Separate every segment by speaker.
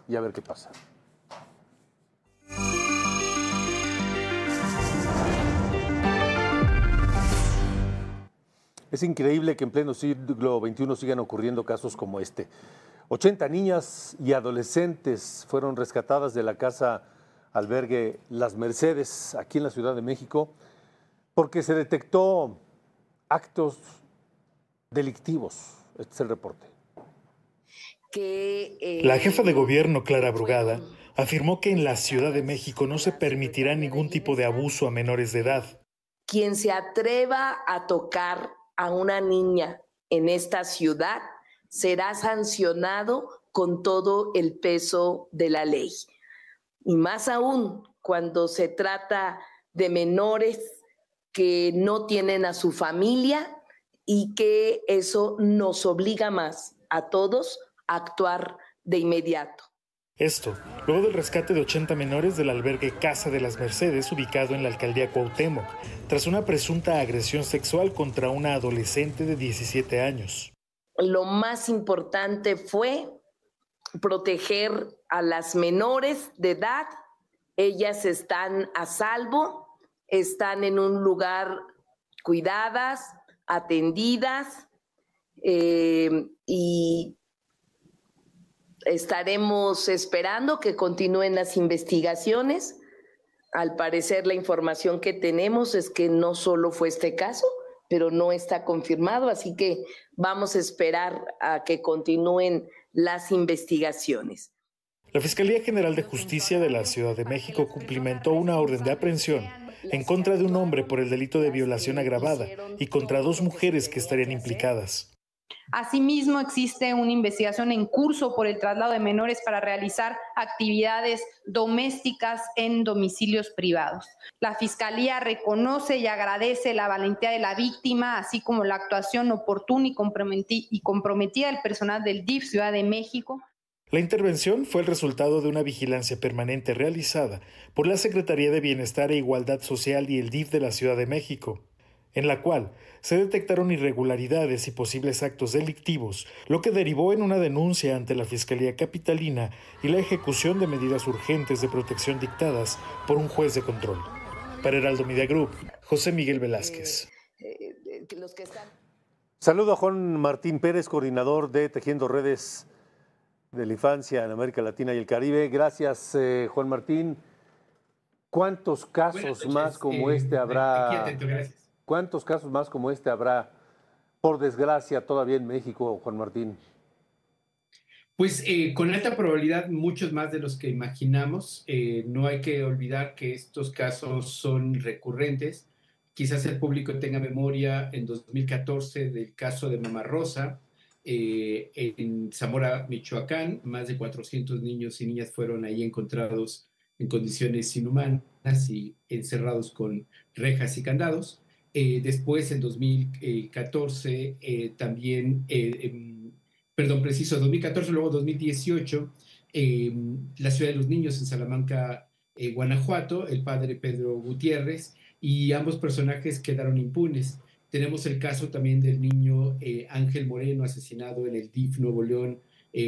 Speaker 1: y a ver qué pasa. Es increíble que en pleno siglo XXI sigan ocurriendo casos como este. 80 niñas y adolescentes fueron rescatadas de la casa albergue Las Mercedes, aquí en la Ciudad de México, porque se detectó actos delictivos. Este es el reporte.
Speaker 2: La jefa de gobierno, Clara Brugada, afirmó que en la Ciudad de México no se permitirá ningún tipo de abuso a menores de edad.
Speaker 3: Quien se atreva a tocar a una niña en esta ciudad será sancionado con todo el peso de la ley. Y más aún cuando se trata de menores que no tienen a su familia y que eso nos obliga más a todos a actuar de inmediato.
Speaker 2: Esto, luego del rescate de 80 menores del albergue Casa de las Mercedes, ubicado en la alcaldía Cuauhtémoc, tras una presunta agresión sexual contra una adolescente de 17 años.
Speaker 3: Lo más importante fue proteger a las menores de edad. Ellas están a salvo, están en un lugar cuidadas, atendidas, y estaremos esperando que continúen las investigaciones. Al parecer, la información que tenemos es que no solo fue este caso, pero no está confirmado, así que vamos a esperar a que continúen las investigaciones.
Speaker 2: La Fiscalía General de Justicia de la Ciudad de México cumplimentó una orden de aprehensión en contra de un hombre por el delito de violación agravada y contra 2 mujeres que estarían implicadas.
Speaker 4: Asimismo, existe una investigación en curso por el traslado de menores para realizar actividades domésticas en domicilios privados. La Fiscalía reconoce y agradece la valentía de la víctima, así como la actuación oportuna y comprometida del personal del DIF Ciudad de México.
Speaker 2: La intervención fue el resultado de una vigilancia permanente realizada por la Secretaría de Bienestar e Igualdad Social y el DIF de la Ciudad de México, en la cual se detectaron irregularidades y posibles actos delictivos, lo que derivó en una denuncia ante la Fiscalía Capitalina y la ejecución de medidas urgentes de protección dictadas por un juez de control. Para Heraldo Media Group, José Miguel Velázquez.
Speaker 1: Saludo a Juan Martín Pérez, coordinador de Tejiendo Redes de la Infancia en América Latina y el Caribe. Gracias, Juan Martín. ¿Cuántos casos más como este habrá?
Speaker 5: Gracias.
Speaker 1: ¿Cuántos casos más como este habrá, por desgracia, todavía en México, Juan Martín?
Speaker 5: Pues con alta probabilidad muchos más de los que imaginamos. No hay que olvidar que estos casos son recurrentes. Quizás el público tenga memoria en 2014 del caso de Mama Rosa, en Zamora, Michoacán. Más de 400 niños y niñas fueron ahí encontrados en condiciones inhumanas y encerrados con rejas y candados. Después, en 2014, también, 2014, luego 2018, la Ciudad de los Niños en Salamanca, Guanajuato, el padre Pedro Gutiérrez, y ambos personajes quedaron impunes. Tenemos el caso también del niño Ángel Moreno, asesinado en el DIF Nuevo León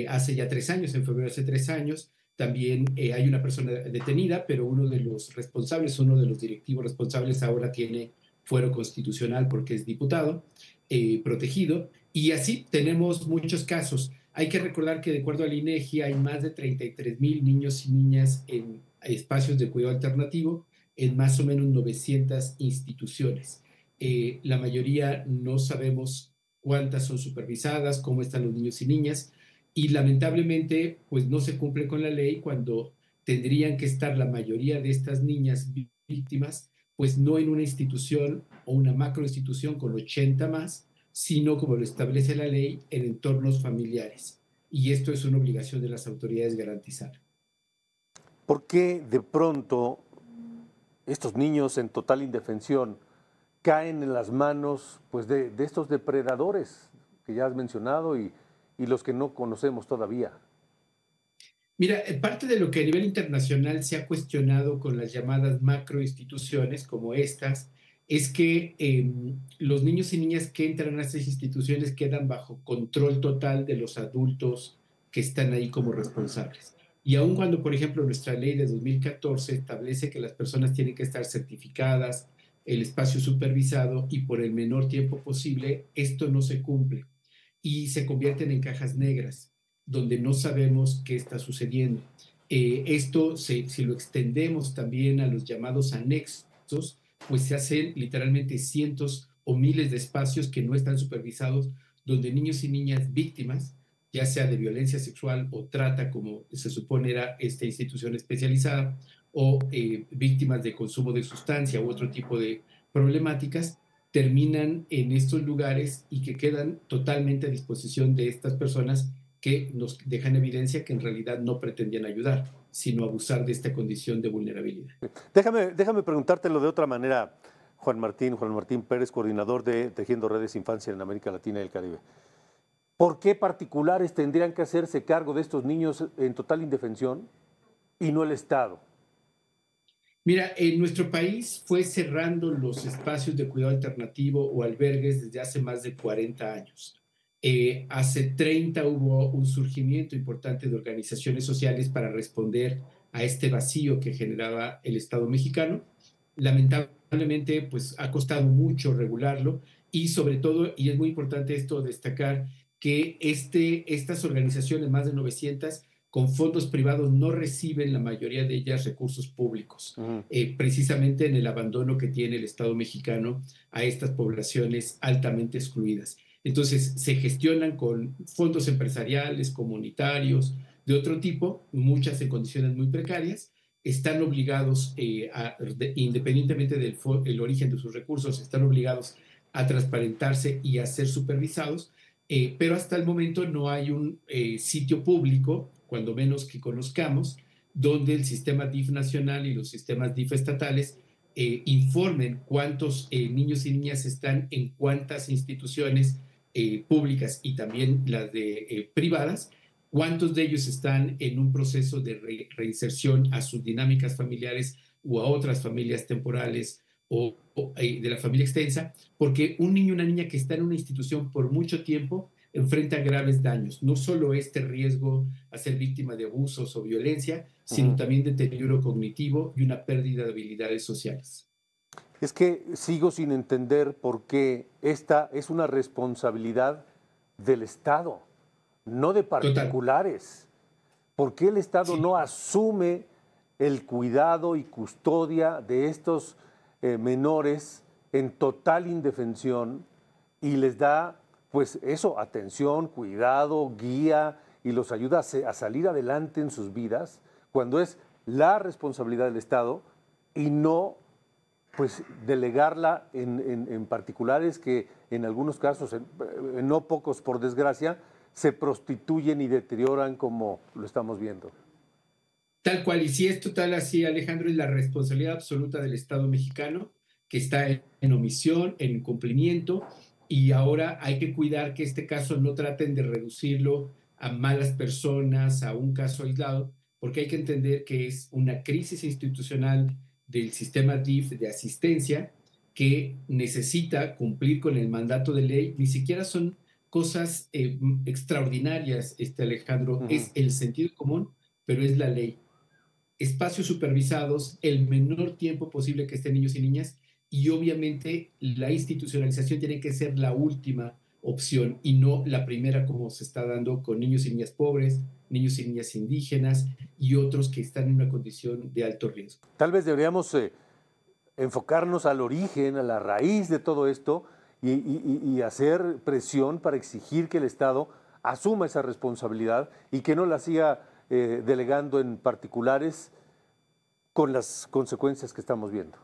Speaker 5: hace ya 3 años, en febrero hace 3 años. También hay una persona detenida, pero uno de los directivos responsables ahora tiene fuero constitucional porque es diputado, protegido, y así tenemos muchos casos. Hay que recordar que de acuerdo al INEGI hay más de 33,000 niños y niñas en espacios de cuidado alternativo en más o menos 900 instituciones. La mayoría no sabemos cuántas son supervisadas, cómo están los niños y niñas, y lamentablemente pues no se cumple con la ley cuando tendrían que estar la mayoría de estas niñas víctimas pues no en una institución o una macroinstitución con 80 más, sino como lo establece la ley, en entornos familiares. Y esto es una obligación de las autoridades garantizar.
Speaker 1: ¿Por qué de pronto estos niños en total indefensión caen en las manos pues, de estos depredadores que ya has mencionado y los que no conocemos todavía?
Speaker 5: Mira, parte de lo que a nivel internacional se ha cuestionado con las llamadas macroinstituciones como estas es que los niños y niñas que entran a estas instituciones quedan bajo control total de los adultos que están ahí como responsables. Y aun cuando, por ejemplo, nuestra ley de 2014 establece que las personas tienen que estar certificadas, el espacio supervisado y por el menor tiempo posible, esto no se cumple y se convierten en cajas negras, donde no sabemos qué está sucediendo. Si lo extendemos también a los llamados anexos, pues se hacen literalmente cientos o miles de espacios que no están supervisados, donde niños y niñas víctimas, ya sea de violencia sexual o trata, como se supone era esta institución especializada, o víctimas de consumo de sustancia u otro tipo de problemáticas, terminan en estos lugares y que quedan totalmente a disposición de estas personas que nos dejan evidencia que en realidad no pretendían ayudar, sino abusar de esta condición de vulnerabilidad.
Speaker 1: Déjame preguntártelo de otra manera, Juan Martín Pérez, coordinador de Tejiendo Redes Infancia en América Latina y el Caribe. ¿Por qué particulares tendrían que hacerse cargo de estos niños en total indefensión y no el Estado?
Speaker 5: Mira, en nuestro país fue cerrando los espacios de cuidado alternativo o albergues desde hace más de 40 años. Hace 30 hubo un surgimiento importante de organizaciones sociales para responder a este vacío que generaba el Estado mexicano. Lamentablemente, pues ha costado mucho regularlo y sobre todo, y es muy importante esto destacar, que estas organizaciones, más de 900, con fondos privados no reciben la mayoría de ellas recursos públicos, precisamente en el abandono que tiene el Estado mexicano a estas poblaciones altamente excluidas. Entonces, se gestionan con fondos empresariales, comunitarios, de otro tipo, muchas en condiciones muy precarias, están obligados, independientemente del origen de sus recursos, están obligados a transparentarse y a ser supervisados, pero hasta el momento no hay un sitio público, cuando menos que conozcamos, donde el sistema DIF nacional y los sistemas DIF estatales informen cuántos niños y niñas están en cuántas instituciones públicas y también las de privadas, cuántos de ellos están en un proceso de reinserción a sus dinámicas familiares o a otras familias temporales o de la familia extensa, porque un niño o una niña que está en una institución por mucho tiempo enfrenta graves daños, no solo este riesgo a ser víctima de abusos o violencia, sino también deterioro cognitivo y una pérdida de habilidades sociales.
Speaker 1: Es que sigo sin entender por qué esta es una responsabilidad del Estado, no de particulares. Total. ¿Por qué el Estado no asume el cuidado y custodia de estos menores en total indefensión y les da, pues eso, atención, cuidado, guía y los ayuda a salir adelante en sus vidas, cuando es la responsabilidad del Estado y no, pues, delegarla en particulares que en algunos casos, en no pocos por desgracia, se prostituyen y deterioran como lo estamos viendo.
Speaker 5: Tal cual, y si es total así, Alejandro, es la responsabilidad absoluta del Estado mexicano, que está en omisión, en incumplimiento, y ahora hay que cuidar que este caso no traten de reducirlo a malas personas, a un caso aislado, porque hay que entender que es una crisis institucional del sistema DIF de asistencia que necesita cumplir con el mandato de ley. Ni siquiera son cosas extraordinarias, Alejandro, es el sentido común, pero es la ley. Espacios supervisados, el menor tiempo posible que estén niños y niñas, y obviamente la institucionalización tiene que ser la última opción y no la primera, como se está dando con niños y niñas pobres, niños y niñas indígenas y otros que están en una condición de alto riesgo.
Speaker 1: Tal vez deberíamos enfocarnos al origen, a la raíz de todo esto y hacer presión para exigir que el Estado asuma esa responsabilidad y que no la siga delegando en particulares con las consecuencias que estamos viendo.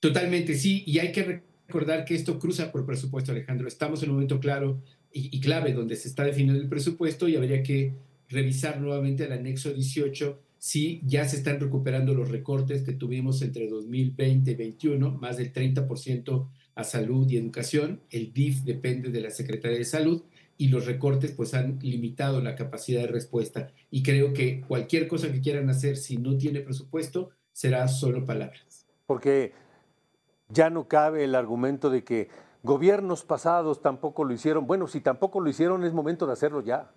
Speaker 5: Totalmente, sí, y hay que recordar que esto cruza por presupuesto, Alejandro. Estamos en un momento claro y clave donde se está definiendo el presupuesto y habría que revisar nuevamente el anexo 18 si ya se están recuperando los recortes que tuvimos entre 2020 y 2021, más del 30% a salud y educación. El DIF depende de la Secretaría de Salud y los recortes pues han limitado la capacidad de respuesta. Y creo que cualquier cosa que quieran hacer si no tiene presupuesto será solo palabras.
Speaker 1: Porque ya no cabe el argumento de que gobiernos pasados tampoco lo hicieron. Bueno, si tampoco lo hicieron, es momento de hacerlo ya.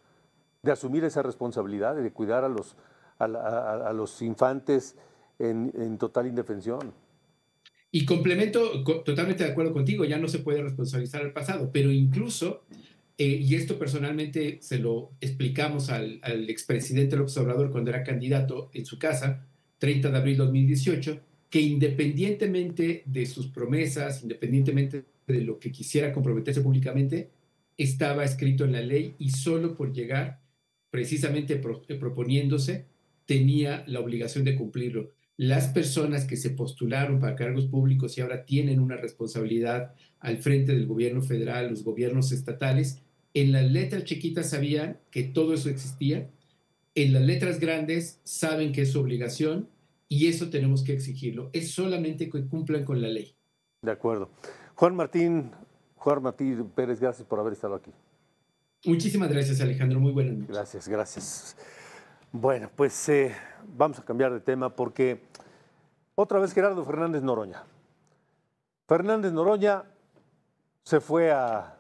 Speaker 1: de asumir esa responsabilidad, de cuidar a los infantes en total indefensión.
Speaker 5: Y complemento, totalmente de acuerdo contigo, ya no se puede responsabilizar al pasado, pero incluso, y esto personalmente se lo explicamos al expresidente López Obrador cuando era candidato en su casa, 30 de abril de 2018, que independientemente de sus promesas, independientemente de lo que quisiera comprometerse públicamente, estaba escrito en la ley y solo por llegar, precisamente proponiéndose, tenía la obligación de cumplirlo. Las personas que se postularon para cargos públicos y ahora tienen una responsabilidad al frente del gobierno federal, los gobiernos estatales, en las letras chiquitas sabían que todo eso existía, en las letras grandes saben que es su obligación y eso tenemos que exigirlo. Es solamente que cumplan con la ley.
Speaker 1: De acuerdo. Juan Martín Pérez, gracias por haber estado aquí.
Speaker 5: Muchísimas gracias, Alejandro. Muy buenas noches.
Speaker 1: Gracias, gracias. Bueno, pues vamos a cambiar de tema porque otra vez Gerardo Fernández Noroña. Fernández Noroña se fue a